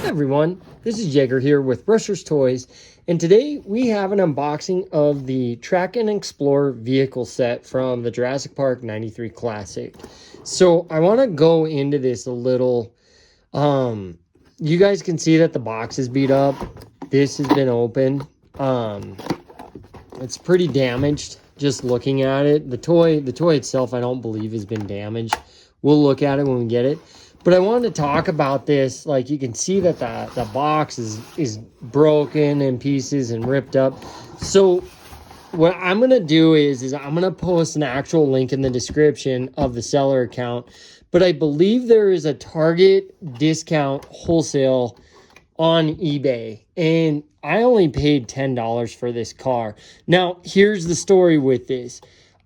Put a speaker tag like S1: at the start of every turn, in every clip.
S1: everyone, this is Jaeger here with Brushers Toys, and today we have an unboxing of the Track and Explore vehicle set from the Jurassic Park 93 Classic. So I want to go into this a little. You guys can see that the box is beat up. This has been opened. It's pretty damaged just looking at it. The toy itself I don't believe has been damaged. We'll look at it when we get it. But I wanted to talk about this. Like, you can see that the box is broken in pieces and ripped up. So what I'm going to do is I'm going to post an actual link in the description of the seller account. But I believe there is a Target discount wholesale on eBay. And I only paid $10 for this car. Now, here's the story with this.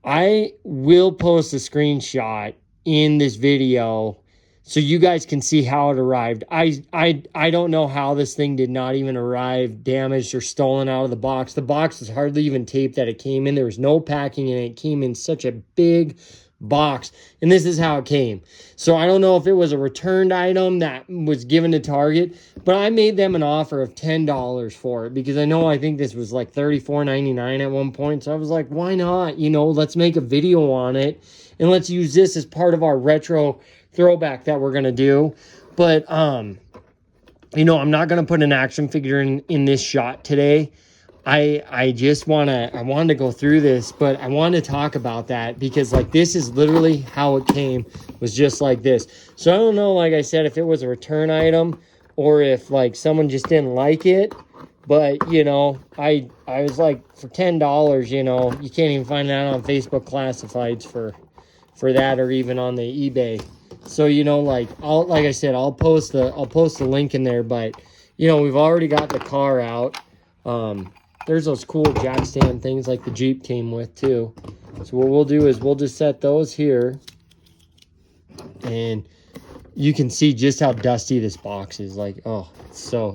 S1: I will post a screenshot in this video so you guys can see how it arrived. I don't know how this thing did not even arrive damaged or stolen out of the box. The box was hardly even taped that it came in. There was no packing in it. It came in such a big box, and this is how it came. So I don't know if it was a returned item that was given to Target, but I made them an offer of $10 for it because I think this was like $34.99 at one point. So I was like, why not? Let's make a video on it and let's use this as part of our retro throwback that we're gonna do. But I'm not gonna put an action figure in this shot today. I wanted to go through this, but I wanted to talk about that because like this is literally how it came, was just like this. So I don't know, like I said, if it was a return item or if like someone just didn't like it. But I was like, for $10, you can't even find that on Facebook classifieds for that, or even on the eBay. So I'll post the link in there. But we've already got the car out. There's those cool jack stand things like the Jeep came with too. So what we'll do is we'll just set those here, and you can see just how dusty this box is. Like, oh,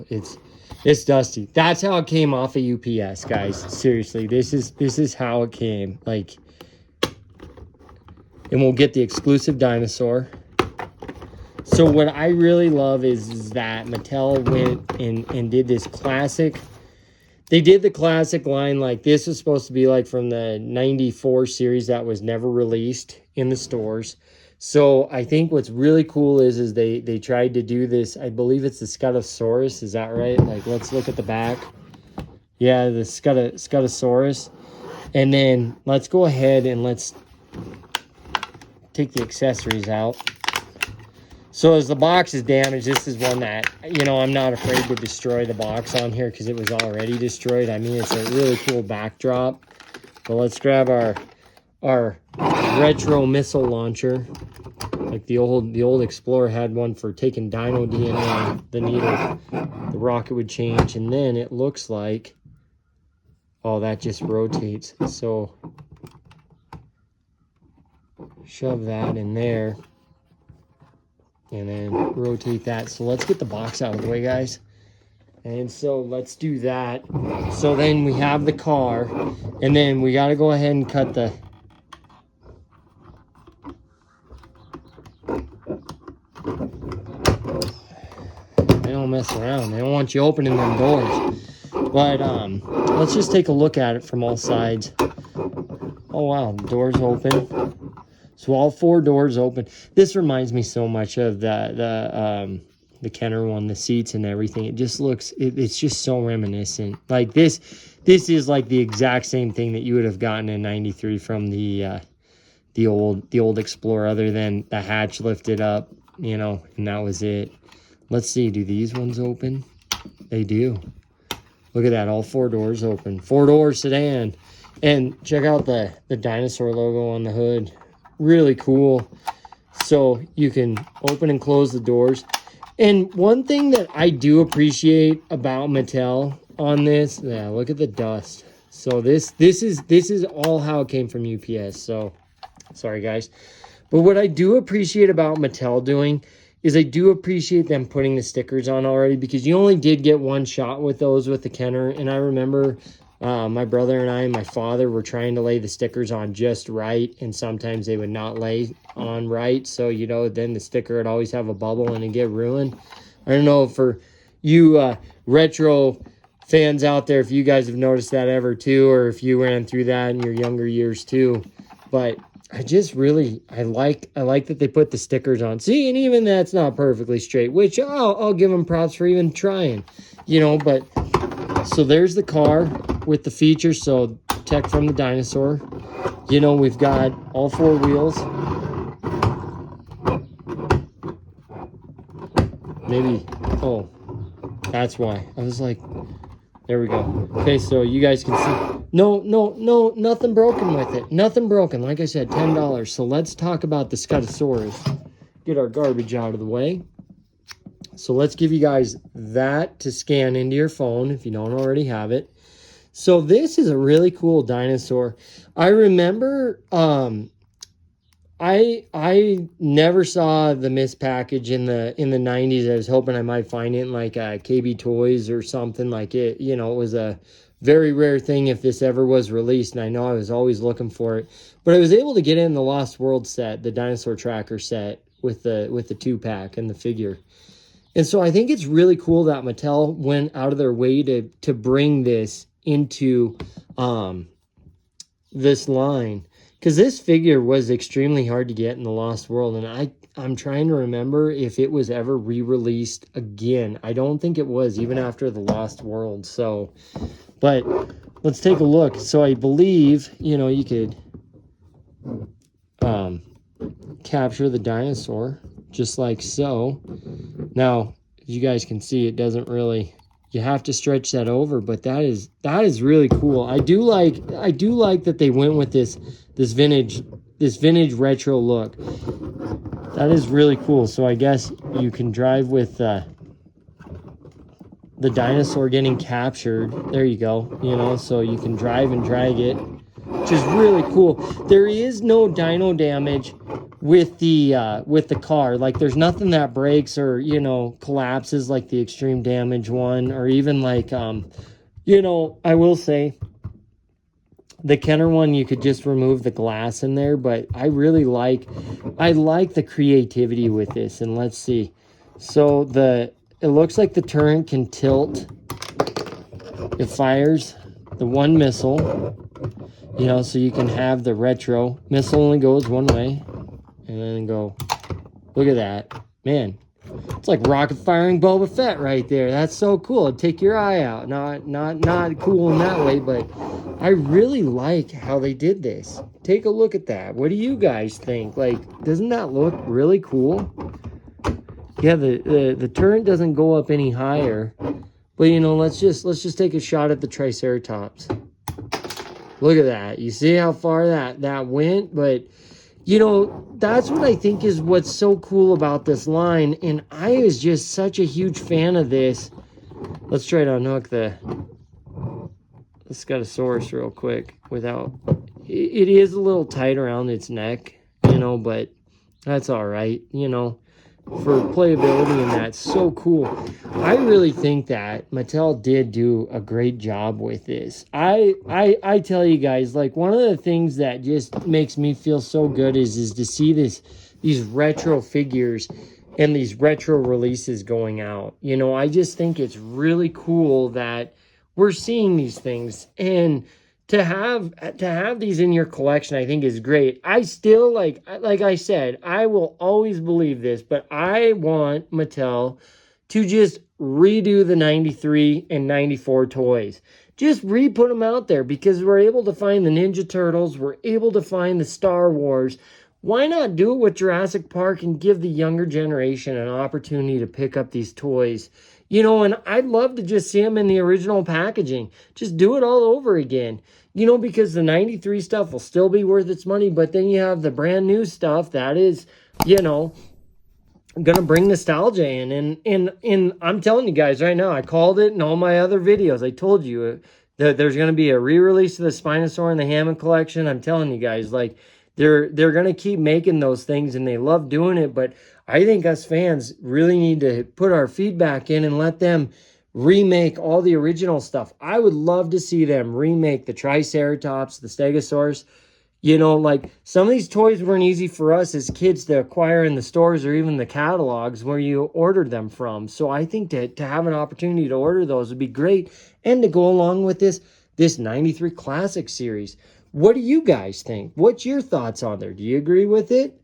S1: it's dusty. That's how it came off of UPS, guys. Seriously, this is how it came. Like, and we'll get the exclusive dinosaur. So what I really love is that Mattel went and did this classic. They did the classic line. Like, this was supposed to be like from the 94 series that was never released in the stores. So I think what's really cool is they tried to do this. I believe it's the Scutosaurus. Is that right? Like, let's look at the back. Yeah, the Scutosaurus. And then let's go ahead and let's take the accessories out. So as the box is damaged, this is one that, I'm not afraid to destroy the box on here because it was already destroyed. I mean, it's a really cool backdrop. But let's grab our retro missile launcher. Like the old Explorer had one for taking dino DNA. The needle, the rocket would change. And then it looks like, oh, that just rotates. So shove that in there. And then rotate that. So let's get the box out of the way, guys. And so let's do that. So then we have the car. And then we got to go ahead and cut the... They don't mess around. They don't want you opening them doors. But let's just take a look at it from all sides. Oh, wow. The door's open. So all four doors open. This reminds me so much of the Kenner one, the seats and everything. It just looks, it's just so reminiscent. Like this is like the exact same thing that you would have gotten in 93 from the old Explorer, other than the hatch lifted up, and that was it. Let's see, do these ones open? They do. Look at that, all four doors open. 4-door sedan. And check out the dinosaur logo on the hood. Really cool. So you can open and close the doors. And one thing that I do appreciate about Mattel on this, yeah, look at the dust. So this is all how it came from UPS. So sorry, guys. But what I do appreciate about Mattel doing is I do appreciate them putting the stickers on already, because you only did get one shot with those with the Kenner. And I remember my brother and I and my father were trying to lay the stickers on just right, and sometimes they would not lay on right. So, then the sticker would always have a bubble and it'd get ruined. I don't know, for you retro fans out there, if you guys have noticed that ever too, or if you ran through that in your younger years too. But I just really, I like that they put the stickers on. See, and even that's not perfectly straight, which I'll give them props for even trying, you know. But so there's the car with the features. So tech from the dinosaur. You know, we've got all 4 wheels. Maybe, oh, that's why. I was like, there we go. Okay, so you guys can see. No, nothing broken with it. Nothing broken. Like I said, $10. So let's talk about the Scutosaurus. Get our garbage out of the way. So let's give you guys that to scan into your phone if you don't already have it. So this is a really cool dinosaur. I remember I never saw the missed package in the 90s. I was hoping I might find it in like KB Toys or something like it. You know, it was a very rare thing if this ever was released, and I know I was always looking for it. But I was able to get it in the Lost World set, the dinosaur tracker set with the 2-pack and the figure. And so I think it's really cool that Mattel went out of their way to bring this into this line, because this figure was extremely hard to get in the Lost World, and I'm trying to remember if it was ever re-released again. I don't think it was, even after the Lost World. So, but let's take a look. So I believe, you know, you could capture the dinosaur just like so. Now, as you guys can see, it doesn't really, you have to stretch that over, but that is really cool. I do like that they went with this vintage retro look. That is really cool. So I guess you can drive with the dinosaur getting captured. There you go. You know, so you can drive and drag it, which is really cool. There is no dino damage with the car. Like, there's nothing that breaks or, you know, collapses like the extreme damage one, or even like you know, I will say the Kenner one, you could just remove the glass in there, but I really like the creativity with this. And let's see. So it looks like the turret can tilt. It fires the 1 missile, you know, so you can have the retro missile only goes one way, and then go. Look at that, man. It's like rocket firing Boba Fett right there. That's so cool. It'd take your eye out. Not cool in that way, but I really like how they did this. Take a look at that. What do you guys think? Like, doesn't that look really cool? Yeah, the turret doesn't go up any higher, but you know, let's just take a shot at the Triceratops. Look at that. You see how far that went? But you know, that's what I think is what's so cool about this line. And I was just such a huge fan of this. Let's try to unhook the Scutosaurus real quick without, it is a little tight around its neck, you know, but that's all right, you know, for playability, and that's so cool. I really think that Mattel did do a great job with this. I tell you guys, like, one of the things that just makes me feel so good is to see these retro figures and these retro releases going out. You know, I just think it's really cool that we're seeing these things, and to have these in your collection, I think is great. I still, like I said, I will always believe this, but I want Mattel to just redo the 93 and 94 toys. Just re-put them out there, because we're able to find the Ninja Turtles, we're able to find the Star Wars. Why not do it with Jurassic Park and give the younger generation an opportunity to pick up these toys? You know, and I'd love to just see them in the original packaging. Just do it all over again. You know, because the 93 stuff will still be worth its money, but then you have the brand new stuff that is, you know, going to bring nostalgia in. And I'm telling you guys right now, I called it in all my other videos. I told you that there's going to be a re-release of the Spinosaur and the Hammond collection. I'm telling you guys, like, they're going to keep making those things, and they love doing it. But I think us fans really need to put our feedback in and let them remake all the original stuff. I would love to see them remake the Triceratops, the Stegosaurus, You know, like some of these toys weren't easy for us as kids to acquire in the stores or even the catalogs where you ordered them from. So I think to have an opportunity to order those would be great, and to go along with this 93 Classic series. What do you guys think? What's your thoughts on there? Do you agree with it?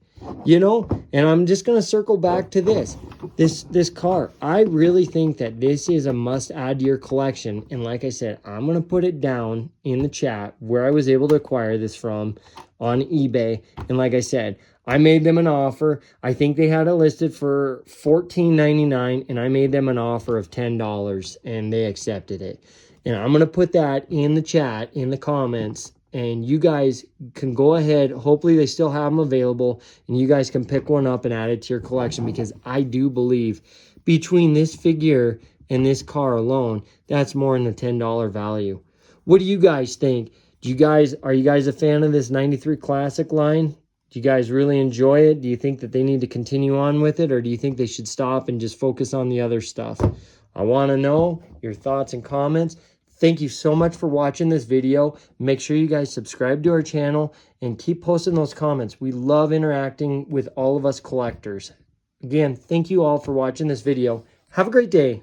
S1: You know, and I'm just going to circle back to this car. I really think that this is a must add to your collection. And like I said, I'm going to put it down in the chat where I was able to acquire this from on eBay. And like I said, I made them an offer. I think they had it listed for $14.99, and I made them an offer of $10, and they accepted it. And I'm going to put that in the chat, in the comments, and you guys can go ahead. Hopefully they still have them available, and you guys can pick one up and add it to your collection, because I do believe between this figure and this car alone, that's more than the $10 value. What do you guys think? Are you guys a fan of this 93 Classic line? Do you guys really enjoy it? Do you think that they need to continue on with it, or do you think they should stop and just focus on the other stuff? I want to know your thoughts and comments. Thank you so much for watching this video. Make sure you guys subscribe to our channel and keep posting those comments. We love interacting with all of us collectors. Again, thank you all for watching this video. Have a great day.